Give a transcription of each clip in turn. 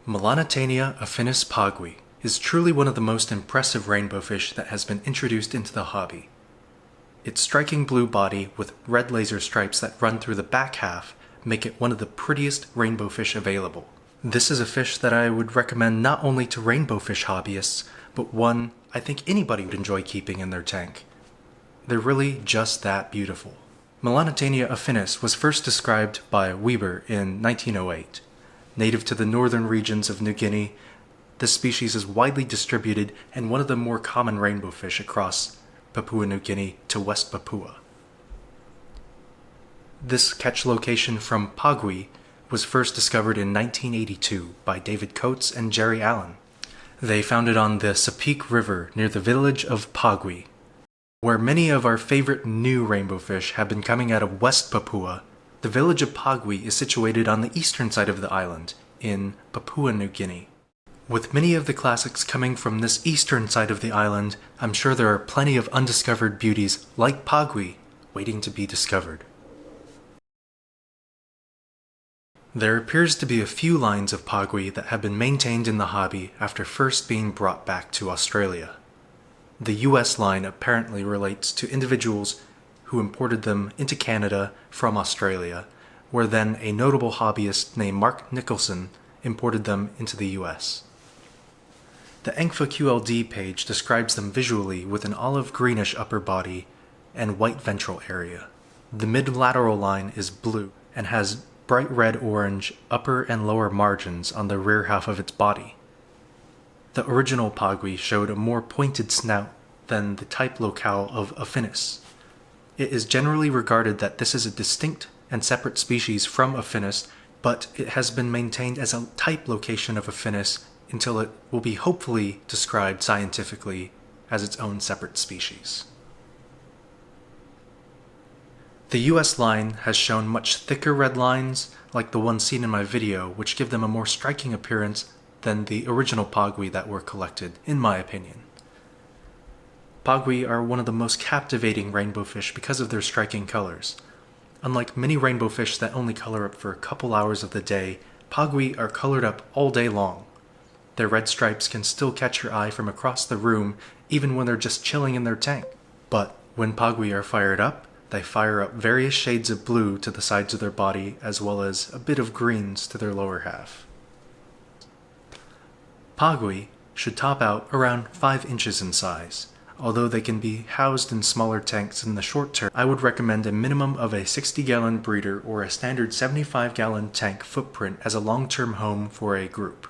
Melanotaenia affinis Pagwi is truly one of the most impressive rainbow fish that has been introduced into the hobby. Its striking blue body with red laser stripes that run through the back half make it one of the prettiest rainbow fish available. This is a fish that I would recommend not only to rainbow fish hobbyists, but one I think anybody would enjoy keeping in their tank. They're really just that beautiful. Melanotaenia affinis was first described by Weber in 1908. Native to the northern regions of New Guinea, this species is widely distributed and one of the more common rainbow fish across Papua New Guinea to West Papua. This catch location from Pagwi was first discovered in 1982 by David Coates and Jerry Allen. They found it on the Sepik River near the village of Pagwi, where many of our favorite new rainbow fish have been coming out of West Papua. The village of Pagwi is situated on the eastern side of the island, in Papua New Guinea. With many of the classics coming from this eastern side of the island, I'm sure there are plenty of undiscovered beauties like Pagwi waiting to be discovered. There appears to be a few lines of Pagwi that have been maintained in the hobby after first being brought back to Australia. The US line apparently relates to individuals who imported them into Canada from Australia, where then a notable hobbyist named Mark Nicholson imported them into the US. The ENCFA QLD page describes them visually with an olive greenish upper body and white ventral area. The mid-lateral line is blue and has bright red-orange upper and lower margins on the rear half of its body. The original Pagwi showed a more pointed snout than the type locale of affinis. It is generally regarded that this is a distinct and separate species from affinis, but it has been maintained as a type location of affinis until it will be hopefully described scientifically as its own separate species. The US line has shown much thicker red lines, like the ones seen in my video, which give them a more striking appearance than the original Pagwi that were collected, in my opinion. Pagwi are one of the most captivating rainbow fish because of their striking colors. Unlike many rainbow fish that only color up for a couple hours of the day, Pagwi are colored up all day long. Their red stripes can still catch your eye from across the room even when they're just chilling in their tank. But when Pagwi are fired up, they fire up various shades of blue to the sides of their body as well as a bit of greens to their lower half. Pagwi should top out around 5 inches in size. Although they can be housed in smaller tanks in the short term, I would recommend a minimum of a 60-gallon breeder or a standard 75-gallon tank footprint as a long-term home for a group.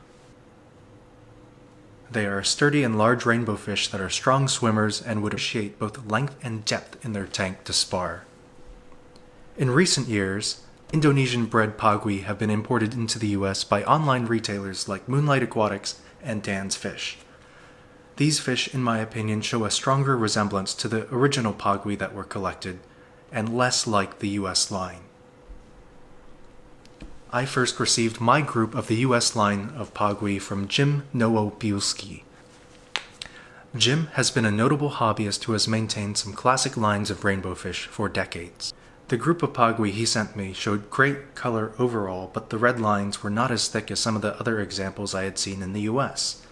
They are sturdy and large rainbow fish that are strong swimmers and would appreciate both length and depth in their tank to spar. In recent years, Indonesian-bred Pagwi have been imported into the US by online retailers like Moonlight Aquatics and Dan's Fish. These fish, in my opinion, show a stronger resemblance to the original Pagwi that were collected, and less like the US line. I first received my group of the US line of Pagwi from Jim Nowobielski. Jim has been a notable hobbyist who has maintained some classic lines of rainbow fish for decades. The group of Pagwi he sent me showed great color overall, but the red lines were not as thick as some of the other examples I had seen in the US.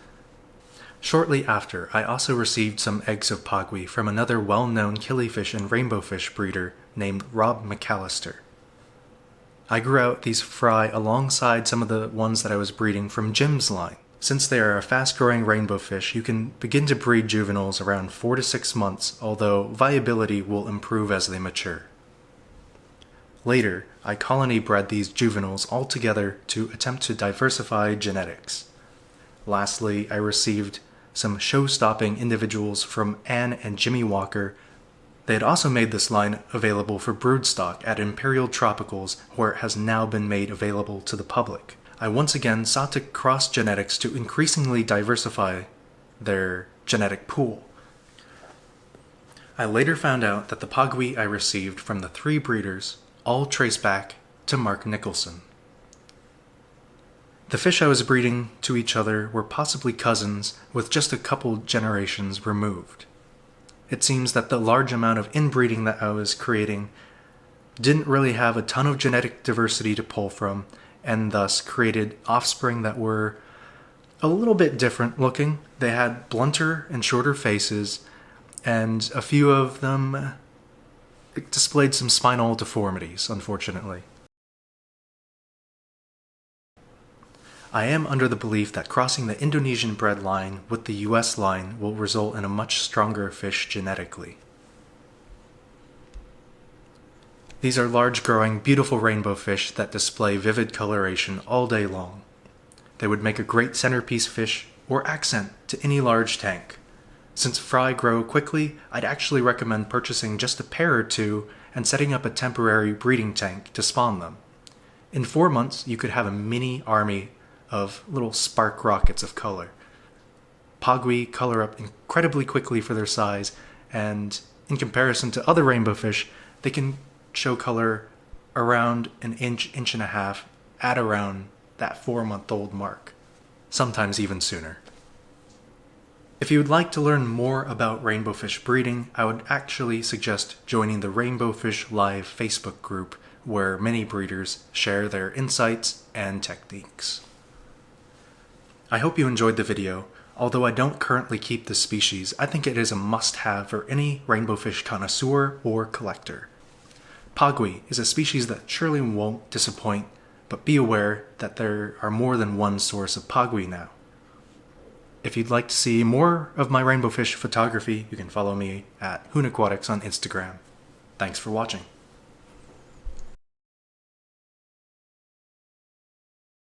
Shortly after, I also received some eggs of Pagwi from another well-known killifish and rainbow fish breeder named Rob McAllister. I grew out these fry alongside some of the ones that I was breeding from Jim's line. Since they are a fast-growing rainbow fish, you can begin to breed juveniles around 4 to 6 months, although viability will improve as they mature. Later, I colony bred these juveniles all together to attempt to diversify genetics. Lastly, I received some show-stopping individuals from Anne and Jimmy Walker. They had also made this line available for broodstock at Imperial Tropicals, where it has now been made available to the public. I once again sought to cross genetics to increasingly diversify their genetic pool. I later found out that the Pagwi I received from the 3 breeders all trace back to Mark Nicholson. The fish I was breeding to each other were possibly cousins with just a couple generations removed. It seems that the large amount of inbreeding that I was creating didn't really have a ton of genetic diversity to pull from, and thus created offspring that were a little bit different looking. They had blunter and shorter faces, and a few of them displayed some spinal deformities, unfortunately. I am under the belief that crossing the Indonesian bred line with the US line will result in a much stronger fish genetically. These are large-growing, beautiful rainbow fish that display vivid coloration all day long. They would make a great centerpiece fish or accent to any large tank. Since fry grow quickly, I'd actually recommend purchasing just a pair or two and setting up a temporary breeding tank to spawn them. In 4 months, you could have a mini army of little spark rockets of color. Pagwi color up incredibly quickly for their size, and in comparison to other rainbow fish, they can show color around an inch, inch and a half at around that 4-month-old mark, sometimes even sooner. If you would like to learn more about rainbow fish breeding, I would actually suggest joining the Rainbowfish Live Facebook group, where many breeders share their insights and techniques. I hope you enjoyed the video. Although I don't currently keep this species, I think it is a must-have for any rainbow fish connoisseur or collector. Pagwi is a species that surely won't disappoint, but be aware that there are more than one source of Pagwi now. If you'd like to see more of my rainbow fish photography, you can follow me at Hoon Aquatics on Instagram. Thanks for watching.